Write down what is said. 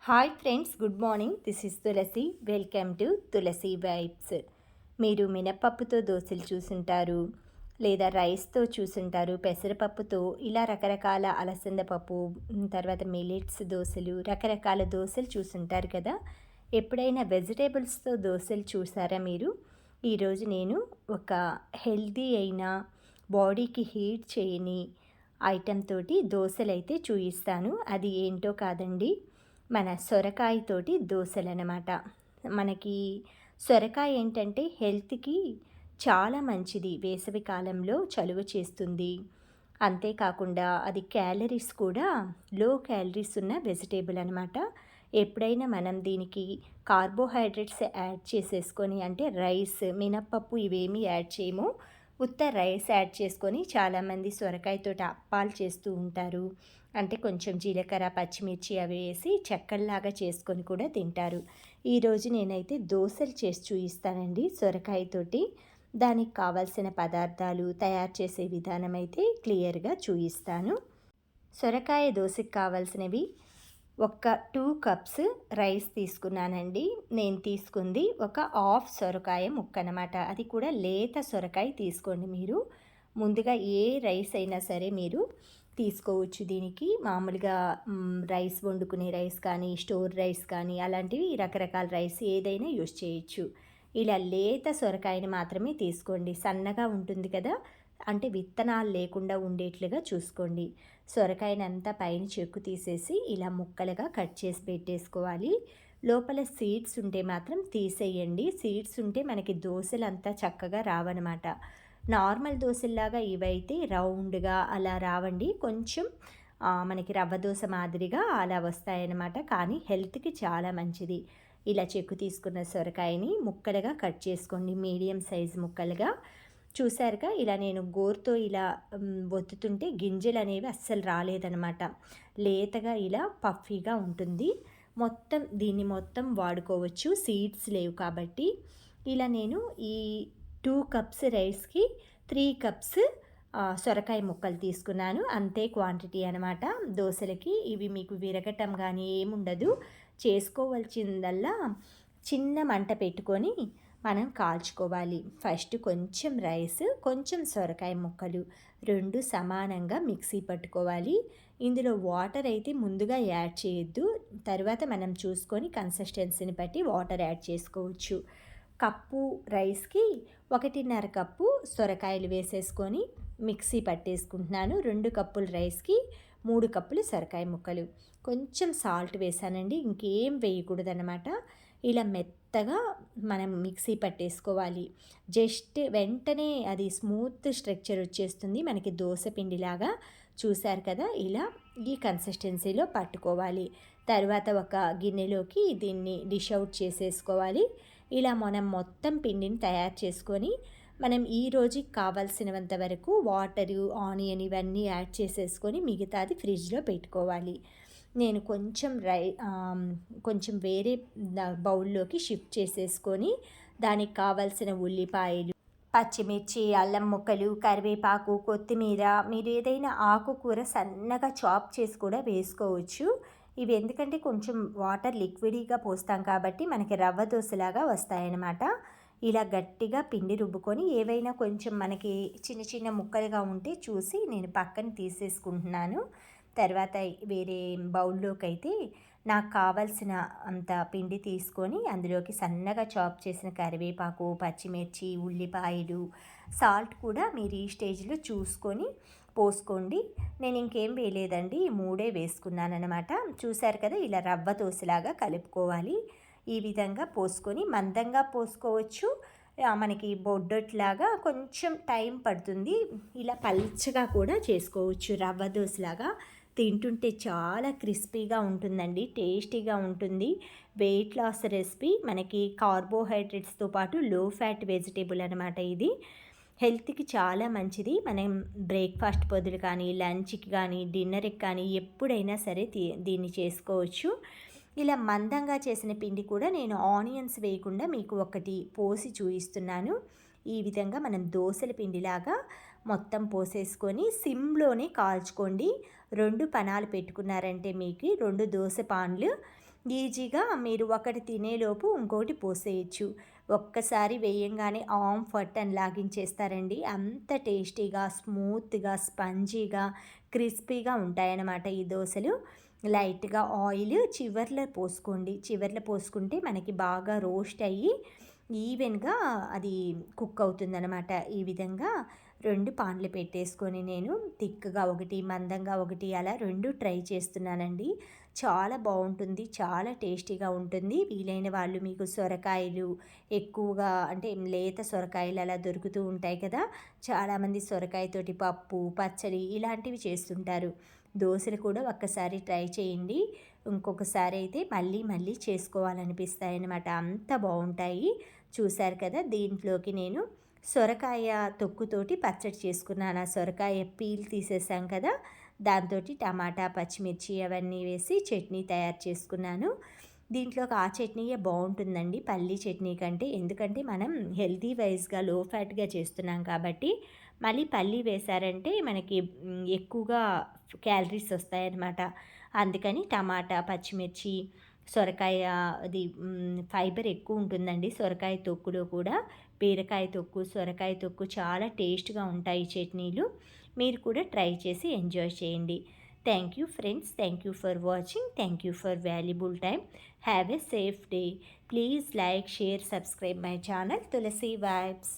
Hi friends, good morning. This is Tulasi. Welcome to Tulasi vibes. మీరు మినప్పప్పుతో దోశలు చూసుంటారు, లేదా రైస్తో చూసుంటారు, పెసరపప్పుతో, ఇలా రకరకాల అలసంద పప్పు, తర్వాత మిల్లెట్స్ దోశలు, రకరకాల దోశలు చూసుంటారు కదా. ఎప్పుడైనా వెజిటేబుల్స్తో దోశలు చూసారా మీరు? ఈరోజు నేను ఒక హెల్దీ అయిన, బాడీకి హీట్ చేయని ఐటెం తోటి దోశలు అయితే చూపిస్తాను. అది ఏంటో కాదండి, మన సొరకాయతోటి దోశలన్నమాట. మనకి సొరకాయ ఏంటంటే హెల్త్కి చాలా మంచిది. వేసవి కాలంలో చలువ చేస్తుంది. అంతేకాకుండా అది క్యాలరీస్ కూడా లో క్యాలరీస్ ఉన్న వెజిటేబుల్ అనమాట. ఎప్పుడైనా మనం దీనికి కార్బోహైడ్రేట్స్ యాడ్ చేసేసుకొని, అంటే రైస్, మినప్పప్పు ఇవేమీ యాడ్ చేయము, ఉత్త రైస్ యాడ్ చేసుకొని చాలామంది సొరకాయతోటి అప్పాలు చేస్తూ ఉంటారు. అంటే కొంచెం జీలకర్ర, పచ్చిమిర్చి అవి వేసి చెక్కల్లాగా చేసుకొని కూడా తింటారు. ఈరోజు నేనైతే దోశలు చేసి చూపిస్తానండి సొరకాయతోటి. దానికి కావాల్సిన పదార్థాలు, తయారు చేసే విధానం అయితే క్లియర్గా చూపిస్తాను. సొరకాయ దోశకి కావాల్సినవి ఒక 2 కప్స్ రైస్ తీసుకున్నానండి. నేను తీసుకుంది ఒక హాఫ్ సొరకాయ ముక్క అనమాట. అది కూడా లేత సొరకాయ తీసుకోండి మీరు. ముందుగా ఏ రైస్ అయినా సరే మీరు తీసుకోవచ్చు. దీనికి మామూలుగా రైస్ వండుకునే రైస్ కానీ, స్టోర్ రైస్ కానీ, అలాంటివి రకరకాల రైస్ ఏదైనా యూజ్ చేయొచ్చు. ఇలా లేత సొరకాయని మాత్రమే తీసుకోండి. సన్నగా ఉంటుంది కదా, అంటే విత్తనాలు లేకుండా ఉండేట్లుగా చూసుకోండి. సొరకాయనంతా పైన చెక్కు తీసేసి ఇలా ముక్కలుగా కట్ చేసి పెట్టేసుకోవాలి. లోపల సీడ్స్ ఉంటే మాత్రం తీసేయండి. సీడ్స్ ఉంటే మనకి దోశలు అంతా చక్కగా రావన్నమాట. నార్మల్ దోశల్లాగా ఇవైతే రౌండ్గా అలా రావండి, కొంచెం మనకి రవ్వ దోశ మాదిరిగా అలా వస్తాయన్నమాట. కానీ హెల్త్కి చాలా మంచిది. ఇలా చెక్కు తీసుకున్న సొరకాయని ముక్కలుగా కట్ చేసుకోండి, మీడియం సైజు ముక్కలుగా. చూసారుగా, ఇలా నేను గోరుతో ఇలా ఒత్తుతుంటే గింజలు అనేవి అస్సలు రాలేదనమాట. లేతగా ఇలా పఫీగా ఉంటుంది. దీన్ని మొత్తం వాడుకోవచ్చు, సీడ్స్ లేవు కాబట్టి. ఇలా నేను ఈ 2 కప్స్ రైస్కి 3 కప్స్ సొరకాయ ముక్కలు తీసుకున్నాను. అంతే క్వాంటిటీ అనమాట దోశలకి. ఇవి మీకు విరగటం కానీ ఏముండదు. చేసుకోవాల్సిందల్లా చిన్న మంట పెట్టుకొని మనం కాల్చుకోవాలి. ఫస్ట్ కొంచెం రైస్, కొంచెం సొరకాయ ముక్కలు 2 సమానంగా మిక్సీ పట్టుకోవాలి. ఇందులో వాటర్ అయితే ముందుగా యాడ్ చేయొద్దు. తర్వాత మనం చూసుకొని కన్సిస్టెన్సీని బట్టి వాటర్ యాడ్ చేసుకోవచ్చు. కప్పు రైస్కి 1.5 కప్పు సొరకాయలు వేసేసుకొని మిక్సీ పట్టేసుకుంటున్నాను. 2 కప్పుల రైస్కి 3 కప్పులు సొరకాయ ముక్కలు, కొంచెం సాల్ట్ వేసానండి, ఇంకేం వేయకూడదన్నమాట. ఇలా మెత్తగా మనం మిక్సీ పట్టేసుకోవాలి. జస్ట్ వెంటనే అది స్మూత్ స్ట్రక్చర్ వచ్చేస్తుంది మనకి దోశ పిండిలాగా. చూసారు కదా, ఇలా ఈ కన్సిస్టెన్సీలో పట్టుకోవాలి. తర్వాత ఒక గిన్నెలోకి దీన్ని డిష్ అవుట్ చేసేసుకోవాలి. ఇలా మనం మొత్తం పిండిని తయారు చేసుకొని మనం ఈ రోజుకి కావాల్సినంత వరకు వాటరు, ఆనియన్ ఇవన్నీ యాడ్ చేసేసుకొని మిగతాది ఫ్రిడ్జ్లో పెట్టుకోవాలి. నేను కొంచెం వేరే బౌల్లోకి షిఫ్ట్ చేసేసుకొని దానికి కావాల్సిన ఉల్లిపాయలు, పచ్చిమిర్చి, అల్లం ముక్కలు, కరివేపాకు, కొత్తిమీర, మీరు ఏదైనా ఆకుకూర సన్నగా చాప్ చేసి కూడా వేసుకోవచ్చు. ఇవి ఎందుకంటే కొంచెం వాటర్ లిక్విడ్గా పోస్తాం కాబట్టి మనకి రవ్వ దోశలాగా వస్తాయన్నమాట. ఇలా గట్టిగా పిండి రుబ్బుకొని ఏవైనా కొంచెం మనకి చిన్న చిన్న ముక్కలుగా ఉంటే చూసి నేను పక్కన తీసేసుకుంటున్నాను. తర్వాత వేరే బౌల్లోకి అయితే నాకు కావాల్సిన అంత పిండి తీసుకొని అందులోకి సన్నగా చాప్ చేసిన కరివేపాకు, పచ్చిమిర్చి, ఉల్లిపాయలు, సాల్ట్ కూడా మీరు ఈ స్టేజ్లో చూసుకొని పోసుకోండి. నేను ఇంకేం వేయలేదండి, ఈ 3 వేసుకున్నాను అనమాట. చూసారు కదా, ఇలా రవ్వ దోశలాగా కలుపుకోవాలి. ఈ విధంగా పోసుకొని మందంగా పోసుకోవచ్చు, మనకి బొడ్డట్లాగా కొంచెం టైం పడుతుంది. ఇలా పల్చగా కూడా చేసుకోవచ్చు. రవ్వ దోశలాగా తింటుంటే చాలా క్రిస్పీగా ఉంటుందండి, టేస్టీగా ఉంటుంది. వెయిట్ లాస్ రెసిపీ, మనకి కార్బోహైడ్రేట్స్తో పాటు లో ఫ్యాట్ వెజిటేబుల్ అనమాట. ఇది హెల్త్కి చాలా మంచిది. మనం బ్రేక్ఫాస్ట్ బదులు కానీ, లంచ్కి కానీ, డిన్నర్కి కానీ ఎప్పుడైనా సరే దీన్ని చేసుకోవచ్చు. ఇలా మందంగా చేసిన పిండి కూడా నేను ఆనియన్స్ వేయకుండా మీకు ఒకటి పోసి చూపిస్తున్నాను. ఈ విధంగా మనం దోశల పిండిలాగా మొత్తం పోసేసుకొని సిమ్లోనే కాల్చుకోండి. 2 పనాలు పెట్టుకున్నారంటే మీకు 2 దోశ పాన్లు ఈజీగా మీరు ఒకటి తినేలోపు ఇంకోటి పోసేయచ్చు. ఒక్కసారి వేయంగానే ఆమ్ ఫట్ అని లాగించేస్తారండి. అంత టేస్టీగా, స్మూత్‌గా, స్పంజీగా, క్రిస్పీగా ఉంటాయన్నమాట ఈ దోసలు. లైట్‌గా ఆయిల్ చివర్లో పోసుకోండి. చివర్లో పోసుకుంటే మనకి బాగా రోస్ట్ అయ్యి ఈవెన్‌గా అది కుక్ అవుతుందనమాట. ఈ విధంగా 2 పాన్లు పెట్టేసుకొని నేను థిక్‌గా ఒకటి, మందంగా ఒకటి అలా 2 ట్రై చేస్తున్నానండి. చాలా బావుంటుంది. చాలా టేస్టీగా ఉంటుంది. వీలైన వాళ్ళు మీకు సొరకాయలు ఎక్కువగా అంటే లేత సొరకాయలు అలా దొరుకుతూ ఉంటాయి కదా! చాలామంది సొరకాయతోటి పప్పు, పచ్చడి ఇలాంటివి చేస్తుంటారు. దోసలు కూడా ఒక్కసారి ట్రై చేయండి. ఇంకొకసారి అయితే మళ్ళీ మళ్ళీ చేసుకోవాలనిపిస్తాయన్నమాట. అంత బావుంటాయి. చూశారు కదా! దీంట్లోకి నేను సొరకాయ తొక్కుతోటి పచ్చడి చేసుకున్నాను. ఆ సొరకాయ పీల్ తీసేసాం కదా! దాంతోటి టమాటా, పచ్చిమిర్చి అవన్నీ వేసి చట్నీ తయారు చేసుకున్నాను. దీంట్లోకి ఆ చట్నీయే బావుంటుందండి పల్లీ చట్నీ కంటే. ఎందుకంటే మనం హెల్తీ వైస్‌గా లో ఫ్యాట్‌గా చేస్తున్నాం కాబట్టి, మళ్ళీ పల్లీ వేశారంటే మనకి ఎక్కువగా క్యాలరీస్ వస్తాయన్నమాట. అందుకని టమాటా, పచ్చిమిర్చి, సొరకాయ అది ఫైబర్ ఎక్కువ ఉంటుందండి సొరకాయ తొక్కులో కూడా. బీరకాయ తొక్కు, సొరకాయ తొక్కు చాలా టేస్ట్‌గా ఉంటాయి చట్నీలు. మీరు కూడా ట్రై చేసి ఎంజాయ్ చేయండి. Thank you friends. Thank you for watching. Thank you for valuable time. Have a safe day. Please like, share, subscribe my channel Tulasi vibes.